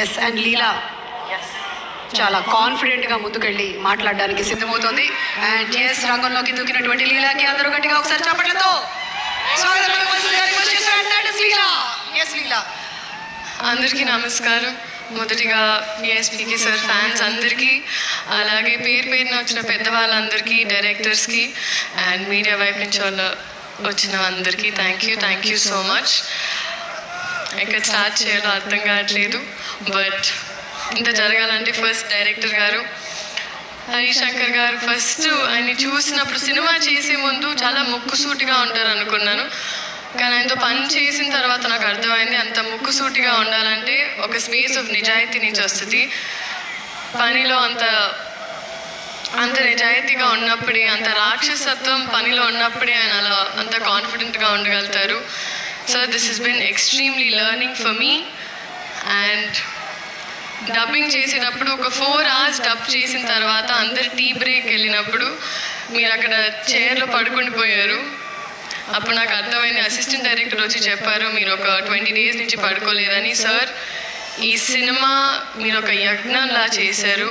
Yes and లీలా చాలా కాన్ఫిడెంట్గా ముందుకెళ్ళి మాట్లాడడానికి సిద్ధమవుతోంది. అండ్ ఎస్ రంగంలోకి దూకినటువంటి లీలాకి అందరూ గట్టిగా ఒకసారి చప్పట్లతో అందరికీ నమస్కారం. మొదటిగా పిఎస్పీకి సార్ ఫ్యాన్స్ అందరికీ, అలాగే పేరు పేరున వచ్చిన పెద్దవాళ్ళందరికీ, డైరెక్టర్స్కి అండ్ మీడియా వైపు నుంచి వచ్చిన అందరికీ థ్యాంక్ యూ సో మచ్. ఎక్కడ స్టార్ట్ చేయాలో అర్థం కావట్లేదు. బట్ ఇంత జరగాలంటే ఫస్ట్ డైరెక్టర్ గారు హరిశంకర్ గారు, ఫస్ట్ ఆయన్ని చూసినప్పుడు సినిమా చేసే ముందు చాలా ముక్కుసూటిగా ఉంటారు అనుకున్నాను. కానీ ఆయనతో పని చేసిన తర్వాత నాకు అర్థమైంది అంత ముక్కుసూటిగా ఉండాలంటే ఒక స్పేస్ ఆఫ్ నిజాయితీ నుంచి వస్తుంది. పనిలో అంత నిజాయితీగా ఉన్నప్పుడే, అంత రాక్షసత్వం పనిలో ఉన్నప్పుడే ఆయన అలా అంత కాన్ఫిడెంట్గా ఉండగలుగుతారు. So this has been extremely learning for me. And dubbing చేసేటప్పుడు ఒక 4 hours డబ్ చేసిన తర్వాత అందరు టీ బ్రేక్ వెళ్ళినప్పుడు మీరు అక్కడ చైర్లో పడుకుని పోయారు. అప్పుడు నాకు అర్థమైంది. అసిస్టెంట్ డైరెక్టర్ వచ్చి చెప్పారు, మీరు ఒక 20 days నుంచి పడుకోలేదని. సార్, ఈ సినిమా మీరు ఒక యజ్ఞంలా చేశారు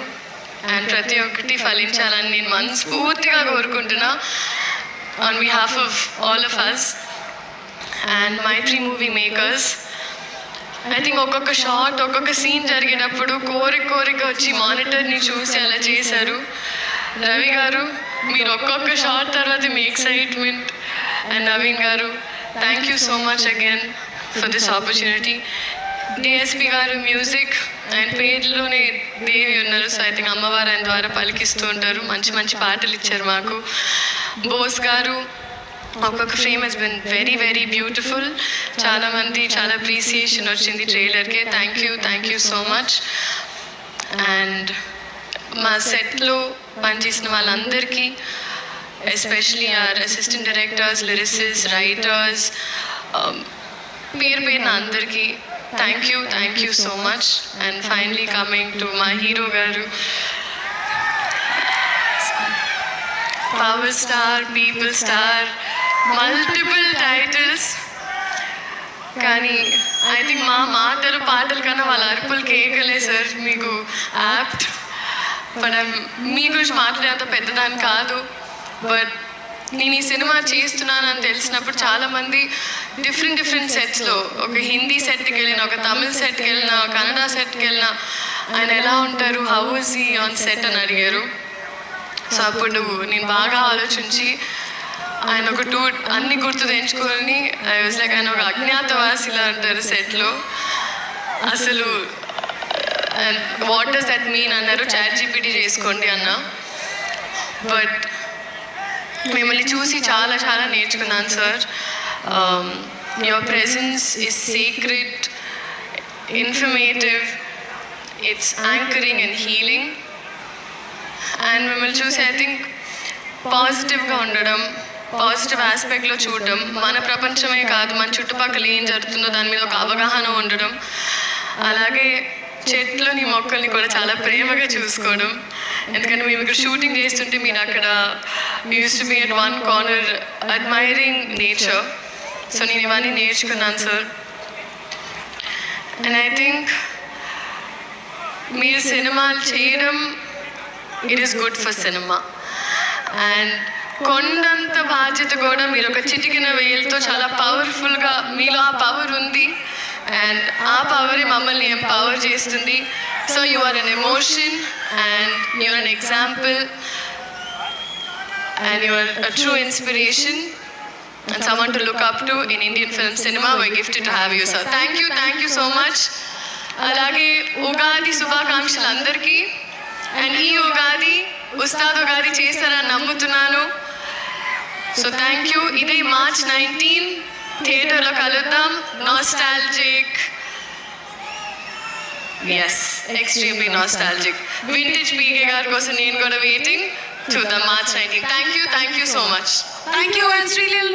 అండ్ ప్రతి ఒక్కటి ఫలించాలని నేను మనస్ఫూర్తిగా కోరుకుంటున్నా on behalf of all of us and Mythri movie makers. I think ఒక్కొక్క షాట్, ఒక్కొక్క సీన్ జరిగేటప్పుడు కోరిక వచ్చి మానిటర్ని చూసి అలా చేశారు. రవి గారు, మీరు ఒక్కొక్క షాట్ తర్వాత మీ ఎక్సైట్మెంట్. అండ్ నవీన్ గారు, thank you so much again for this opportunity. DSP గారు మ్యూజిక్, ఆయన పేర్లోనే దేవి ఉన్నారు. సో ఐ థింక్ అమ్మవారు ఆయన ద్వారా పలికిస్తూ ఉంటారు. మంచి మంచి పాటలు ఇచ్చారు మాకు. బోస్ గారు, ఒక్కొక్క frame has been very beautiful. చాలామంది చాలా అప్రిసియేషన్ వచ్చింది ట్రైలర్కే. Thank you so much. And మా సెట్లో పనిచేసిన వాళ్ళందరికీ, especially our assistant directors, lyricist, writers, పేరున అందరికీ thank you so much. And finally coming to మా హీరో గారు, power star, people star, multiple titles. కానీ ఐ థింక్ మా మాటలు పాటలు కన్నా వాళ్ళ అరుపులు కేకలే సార్ మీకు యాప్ట్. బట్ మీ గురించి మాట్లాడేంత పెద్దదాన్ని కాదు. బట్ నేను ఈ సినిమా చేస్తున్నానని తెలిసినప్పుడు చాలామంది డిఫరెంట్ సెట్స్లో, ఒక హిందీ సెట్కి వెళ్ళిన, ఒక తమిళ్ సెట్కి వెళ్ళిన, కన్నడ సెట్కి వెళ్ళిన, ఆయన ఎలా ఉంటారు, how is he on set అని అడిగారు. సో అప్పుడు నేను బాగా ఆలోచించి ఆయన ఒక 2 అన్ని గుర్తు తెంచుకొని ఐ వాజ్ లైక్, ఆయన ఒక అజ్ఞాతవాసిలా అంటారు సెట్లో. అసలు వాట్ డస్ దట్ మీన్ అన్నారు. ChatGPT చేసుకోండి అన్న. బట్ మిమ్మల్ని చూసి చాలా నేర్చుకున్నాను sir. Your presence is secret, informative, it's anchoring and healing. And మిమ్మల్ని చూసి ఐ థింక్ పాజిటివ్గా ఉండడం, పాజిటివ్ ఆస్పెక్ట్లో చూడడం, మన ప్రపంచమే కాదు మన చుట్టుపక్కల ఏం జరుగుతుందో దాని మీద ఒక అవగాహన ఉండడం, అలాగే చెట్లని మొక్కల్ని కూడా చాలా ప్రేమగా చూసుకోవడం. ఎందుకంటే మేము ఇక్కడ షూటింగ్ చేస్తుంటే మీరు అక్కడ use to be at one corner admiring nature. So నేను ఇవన్నీ నేర్చుకున్నాను సార్. అండ్ ఐ థింక్ మీరు సినిమాలు చేయడం, it is good for cinema. And కొండంత బాధ్యత కూడా మీరు ఒక చిటికిన వేలుతో చాలా పవర్ఫుల్గా, మీలో ఆ పవర్ ఉంది అండ్ ఆ పవరే మమ్మల్ని ఎంపవర్ చేస్తుంది. So you are an emotion and you are an example and you are a true inspiration and someone to look up to in Indian film cinema. We're gifted to have you, sir. Thank you so much. అలాగే ఉగాది శుభాకాంక్షలు అందరికీ. And ఈ ఉగాది ఉస్తాద్ ఉగాది చేస్తారని నమ్ముతున్నాను. So thank you. ఇదే March 19 థియేటర్లో కలుద్దాం. Nostalgic, yes, extremely nostalgic. Vintage PK గారి కోసం నేను కూడా వెయిటింగ్. చూద్దాం March 19. Thank you so much. Thank you. And Sreeleela